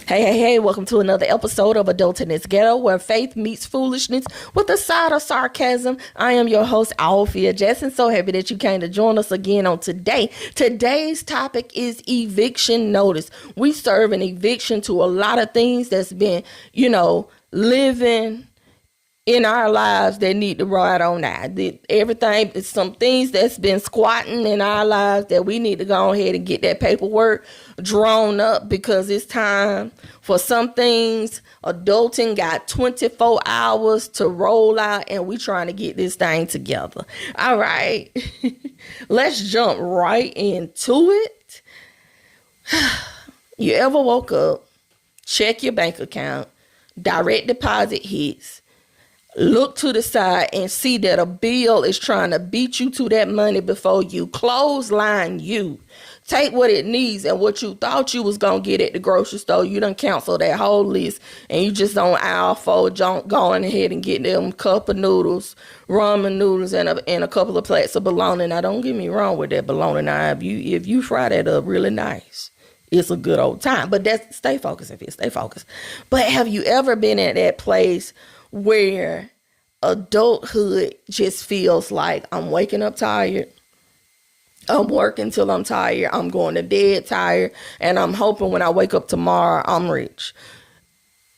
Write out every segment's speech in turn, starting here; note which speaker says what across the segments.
Speaker 1: Hey, welcome to another episode of Adulting Is Ghetto, where faith meets foolishness with a side of sarcasm. I am your host, Alphia M. So happy that you came to join us again on today. Today's topic is eviction notice. We serve an eviction to a lot of things that's been, living in our lives that need to ride on out. Everything, some things that's been squatting in our lives that we need to go ahead and get that paperwork drawn up, because it's time for some things. Adulting got 24 hours to roll out, and we trying to get this thing together. All right, let's jump right into it. You ever woke up, check your bank account, direct deposit hits, look to the side and see that a bill is trying to beat you to that money before you clothesline you? Take what it needs, and what you thought you was going to get at the grocery store, you done cancel that whole list, and you just on aisle 4 going ahead and get them cup of noodles, ramen noodles, and a couple of plates of bologna. Now, don't get me wrong with that bologna. Now, if you fry that up really nice, it's a good old time. But stay focused. Stay focused. But have you ever been at that place where adulthood just feels like I'm waking up tired, I'm working till I'm tired, I'm going to bed tired, and I'm hoping when I wake up tomorrow I'm rich?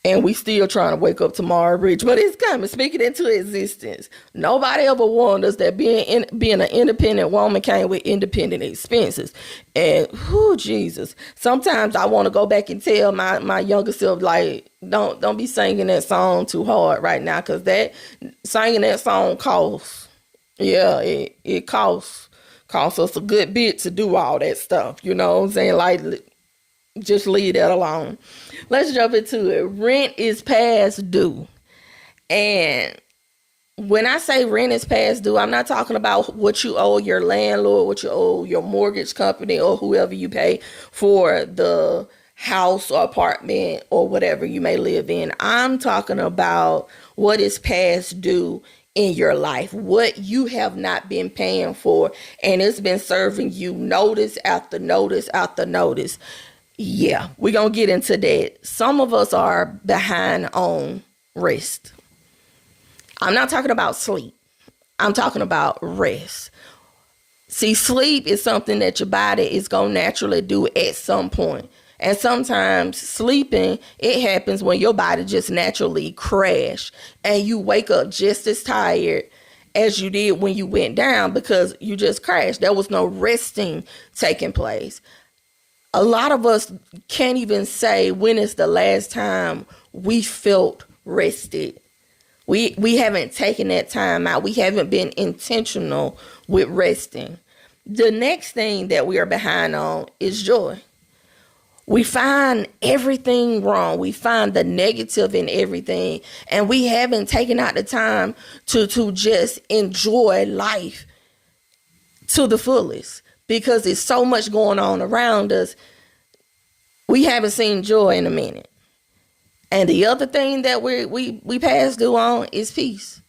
Speaker 1: And we still trying to wake up tomorrow rich, but it's coming, speaking into existence. Nobody ever warned us that being an independent woman came with independent expenses. And Jesus, sometimes I want to go back and tell my younger self, like, don't be singing that song too hard right now, because singing that song costs. Yeah, it costs us a good bit to do all that stuff. You know what I'm saying? Like, just leave that alone. Let's jump into it. Rent is past due. And when I say rent is past due, I'm not talking about what you owe your landlord, what you owe your mortgage company, or whoever you pay for the house or apartment or whatever you may live in. I'm talking about what is past due in your life, what you have not been paying for, and it's been serving you notice after notice after notice. Yeah, we're going to get into that. Some of us are behind on rest. I'm not talking about sleep. I'm talking about rest. See, sleep is something that your body is going to naturally do at some point. And sometimes sleeping, it happens when your body just naturally crash and you wake up just as tired as you did when you went down, because you just crashed. There was no resting taking place. A lot of us can't even say when is the last time we felt rested. We haven't taken that time out. We haven't been intentional with resting. The next thing that we are behind on is joy. We find everything wrong. We find the negative in everything. And we haven't taken out the time to just enjoy life to the fullest, because there's so much going on around us. We haven't seen joy in a minute. And the other thing that we pass due on is peace.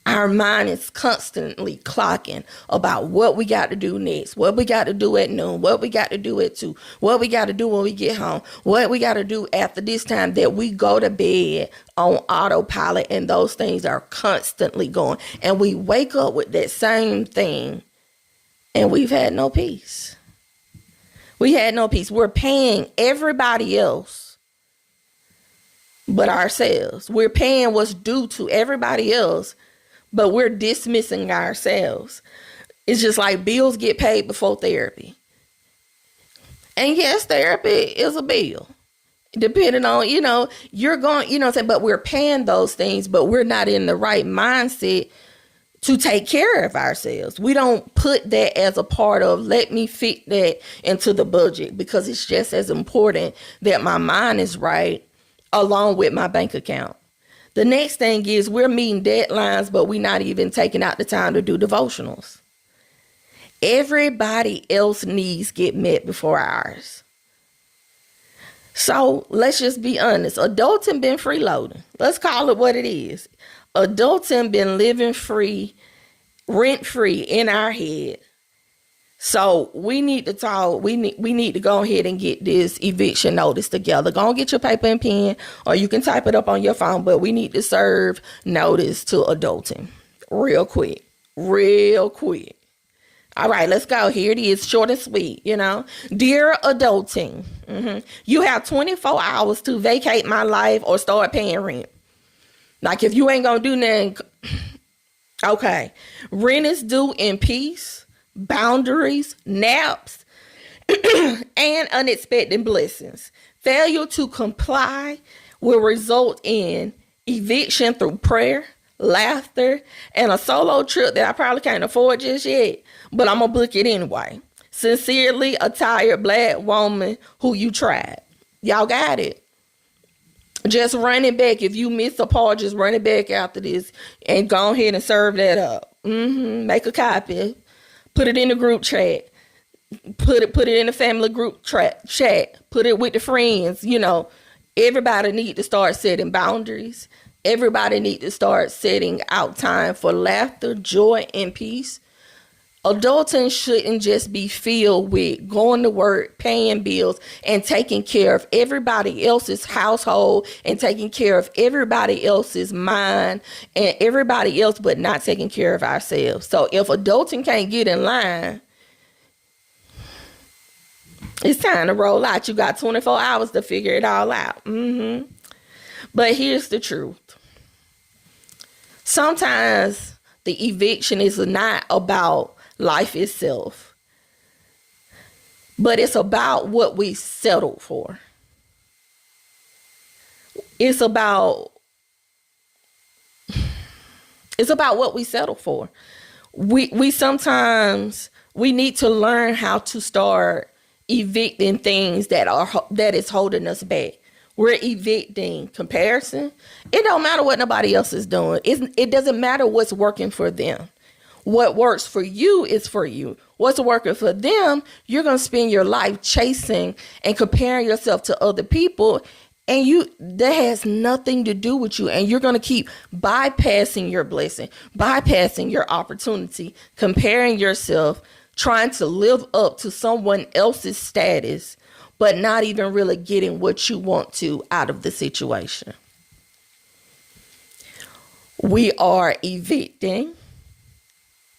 Speaker 1: Our mind is constantly clocking about what we got to do next, what we got to do at noon, what we got to do at 2, what we got to do when we get home, what we got to do after this time, that we go to bed on autopilot, and those things are constantly going. And we wake up with that same thing, and we've had no peace. We had no peace. We're paying everybody else but ourselves. We're paying what's due to everybody else, but we're dismissing ourselves. It's just like bills get paid before therapy. And yes, therapy is a bill. Depending on, you're going, but we're paying those things, but we're not in the right mindset to take care of ourselves. We don't put that as a part of, let me fit that into the budget, because it's just as important that my mind is right along with my bank account. The next thing is we're meeting deadlines, but we're not even taking out the time to do devotionals. Everybody else needs get met before ours. So let's just be honest. Adulting been freeloading. Let's call it what it is. Adulting been living free, rent free in our head So we need to talk. We need to go ahead and get this eviction notice together. Go and get your paper and pen, or you can type it up on your phone. But we need to serve notice to adulting real quick. Real quick. All right, let's go. Here it is, short and sweet, Dear adulting, you have 24 hours to vacate my life or start paying rent. Like, if you ain't gonna do nothing, okay. Rent is due in peace, boundaries, naps, and unexpected blessings. Failure to comply will result in eviction through prayer, laughter, and a solo trip that I probably can't afford just yet, but I'm gonna book it anyway. Sincerely, a tired black woman who you tried. Y'all got it. Just run it back. If you miss a part, just run it back after this and go ahead and serve that up. Make a copy. Put it in the group chat. Put it in the family group chat. Put it with the friends. Everybody need to start setting boundaries. Everybody need to start setting out time for laughter, joy, and peace. Adulting shouldn't just be filled with going to work, paying bills, and taking care of everybody else's household and taking care of everybody else's mind and everybody else, but not taking care of ourselves. So if adulting can't get in line, it's time to roll out. You got 24 hours to figure it all out. But here's the truth. Sometimes the eviction is not about life itself, but it's about what we settled for. It's about what we settle for. We sometimes we need to learn how to start evicting things that is holding us back. We're evicting comparison. It don't matter what nobody else is doing. It doesn't matter what's working for them. What works for you is for you. What's working for them, you're going to spend your life chasing and comparing yourself to other people. And that has nothing to do with you. And you're going to keep bypassing your blessing, bypassing your opportunity, comparing yourself, trying to live up to someone else's status, but not even really getting what you want to out of the situation. We are evicting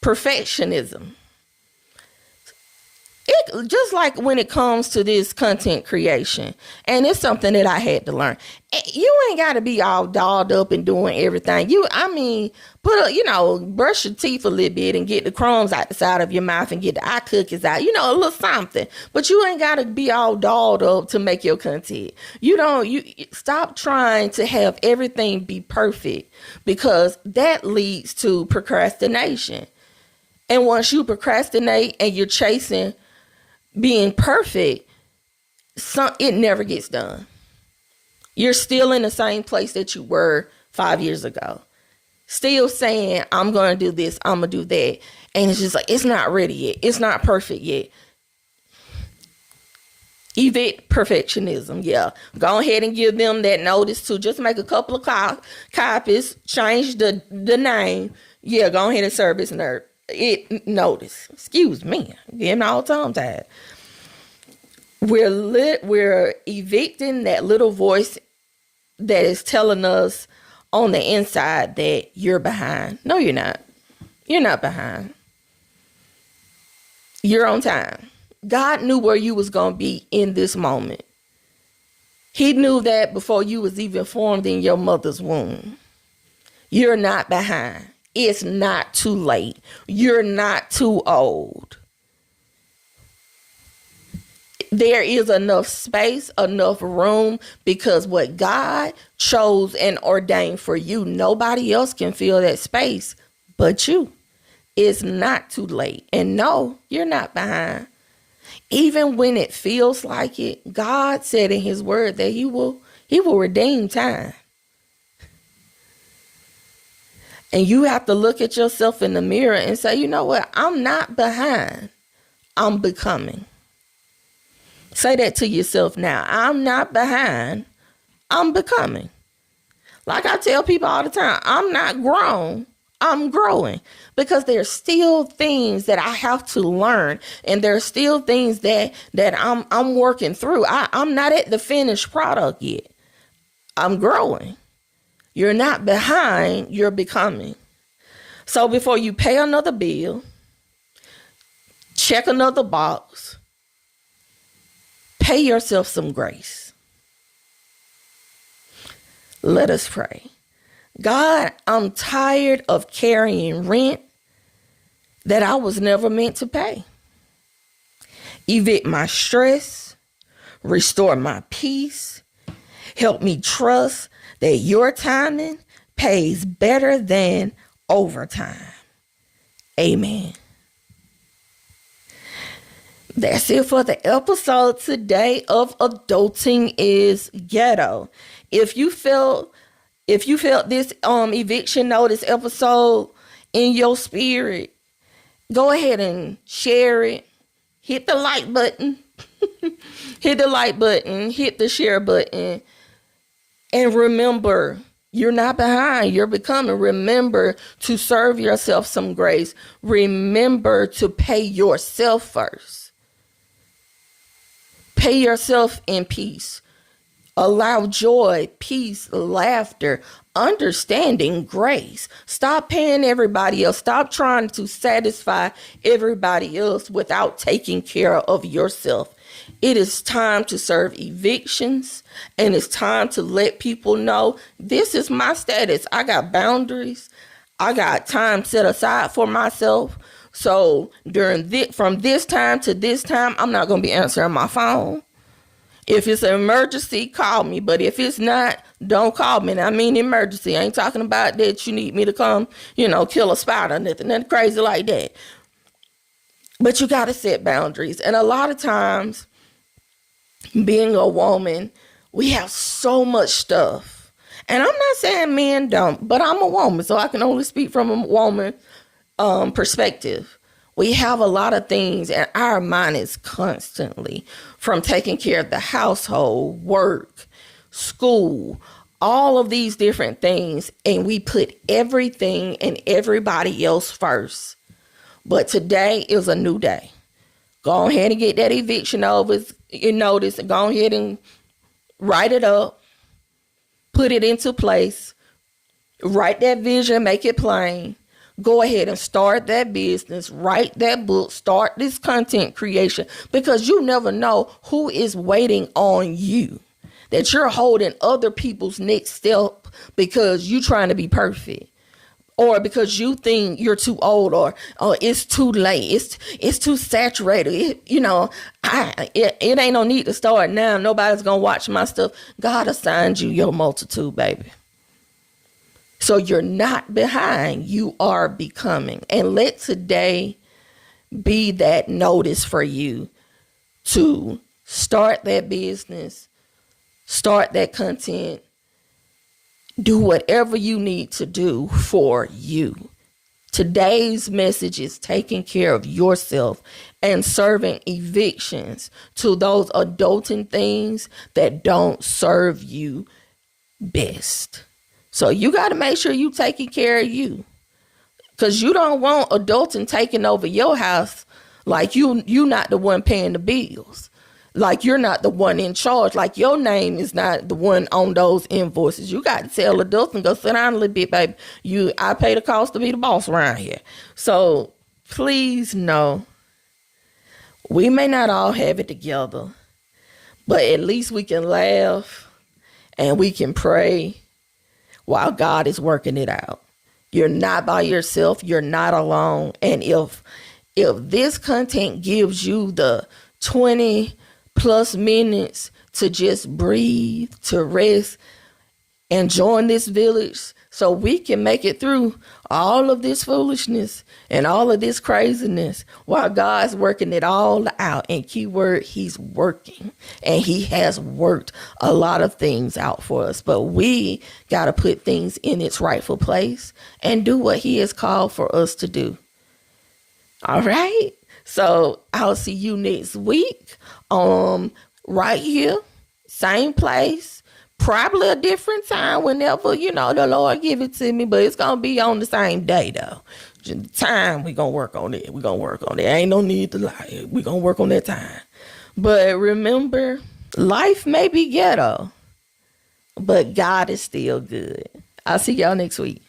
Speaker 1: perfectionism. Just like when it comes to this content creation, and it's something that I had to learn. You ain't got to be all dolled up and doing everything. Brush your teeth a little bit and get the crumbs out the side of your mouth and get the eye cookies out, a little something. But you ain't got to be all dolled up to make your content. You stop trying to have everything be perfect, because that leads to procrastination. And once you procrastinate and you're chasing being perfect, it never gets done. You're still in the same place that you were 5 years ago. Still saying, I'm going to do this, I'm going to do that. And it's just like, it's not ready yet. It's not perfect yet. Evict perfectionism. Yeah. Go ahead and give them that notice too. Just make a couple of copies, change the name. Yeah, go ahead and serve this notice. Excuse me. Getting all tongue-tied. We're evicting that little voice that is telling us on the inside that you're behind. No, you're not. You're not behind. You're on time. God knew where you was going to be in this moment. He knew that before you was even formed in your mother's womb. You're not behind. It's not too late. You're not too old. There is enough space, enough room, because what God chose and ordained for you, nobody else can fill that space but you. It's not too late. And no, you're not behind. Even when it feels like it, God said in his word that he will redeem time. And you have to look at yourself in the mirror and say, you know what? I'm not behind. I'm becoming. Say that to yourself now. I'm not behind. I'm becoming. Like I tell people all the time, I'm not grown. I'm growing because there's still things that I have to learn, and there's still things that I'm working through. I'm not at the finished product yet. I'm growing. You're not behind, you're becoming. So before you pay another bill, check another box, pay yourself some grace. Let us pray. God, I'm tired of carrying rent that I was never meant to pay. Evict my stress, restore my peace, help me trust that your timing pays better than overtime. Amen. That's it for the episode today of Adulting Is Ghetto. If you felt this eviction notice episode in your spirit, go ahead and share it. Hit the like button. Hit the like button. Hit the share button. And remember, you're not behind. You're becoming. Remember to serve yourself some grace. Remember to pay yourself first. Pay yourself in peace. Allow joy, peace, laughter, understanding, grace. Stop paying everybody else. Stop trying to satisfy everybody else without taking care of yourself. It is time to serve evictions, and it's time to let people know this is my status. I got boundaries. I got time set aside for myself. So from this time to this time, I'm not going to be answering my phone. If it's an emergency, call me. But if it's not, don't call me. And I mean emergency. I ain't talking about that you need me to come, kill a spider or nothing crazy like that. But you got to set boundaries. And a lot of times, being a woman, we have so much stuff. And I'm not saying men don't, but I'm a woman, so I can only speak from a woman perspective. We have a lot of things, and our mind is constantly from taking care of the household, work, school, all of these different things, and we put everything and everybody else first. But today is a new day. Go ahead and get that eviction notice and go ahead and write it up, put it into place, write that vision, make it plain. Go ahead and start that business, write that book, start this content creation, because you never know who is waiting on you, that you're holding other people's next step because you're trying to be perfect, or because you think you're too old, or it's too late, it's too saturated. It ain't no need to start now. Nobody's gonna watch my stuff. God assigned you your multitude, baby. So you're not behind, you are becoming. And let today be that notice for you to start that business, start that content, do whatever you need to do for you. Today's message is taking care of yourself and serving evictions to those adulting things that don't serve you best. So you got to make sure you taking care of you, because you don't want adulting taking over your house like you not the one paying the bills, like you're not the one in charge, like your name is not the one on those invoices. You got to tell adulting, go sit down a little bit, baby. I pay the cost to be the boss around here. So please know, we may not all have it together, but at least we can laugh and we can pray while God is working it out. You're not by yourself. You're not alone. And if this content gives you the 20 plus minutes to just breathe, to rest, and join this village so we can make it through all of this foolishness and all of this craziness while God's working it all out. And keyword, he's working, and he has worked a lot of things out for us, but we got to put things in its rightful place and do what he has called for us to do. All right. So I'll see you next week. Right here, same place, Probably a different time whenever, the Lord give it to me, but it's going to be on the same day, though. Just the time, we going to work on it. We going to work on it. Ain't no need to lie. We going to work on that time. But remember, life may be ghetto, but God is still good. I'll see y'all next week.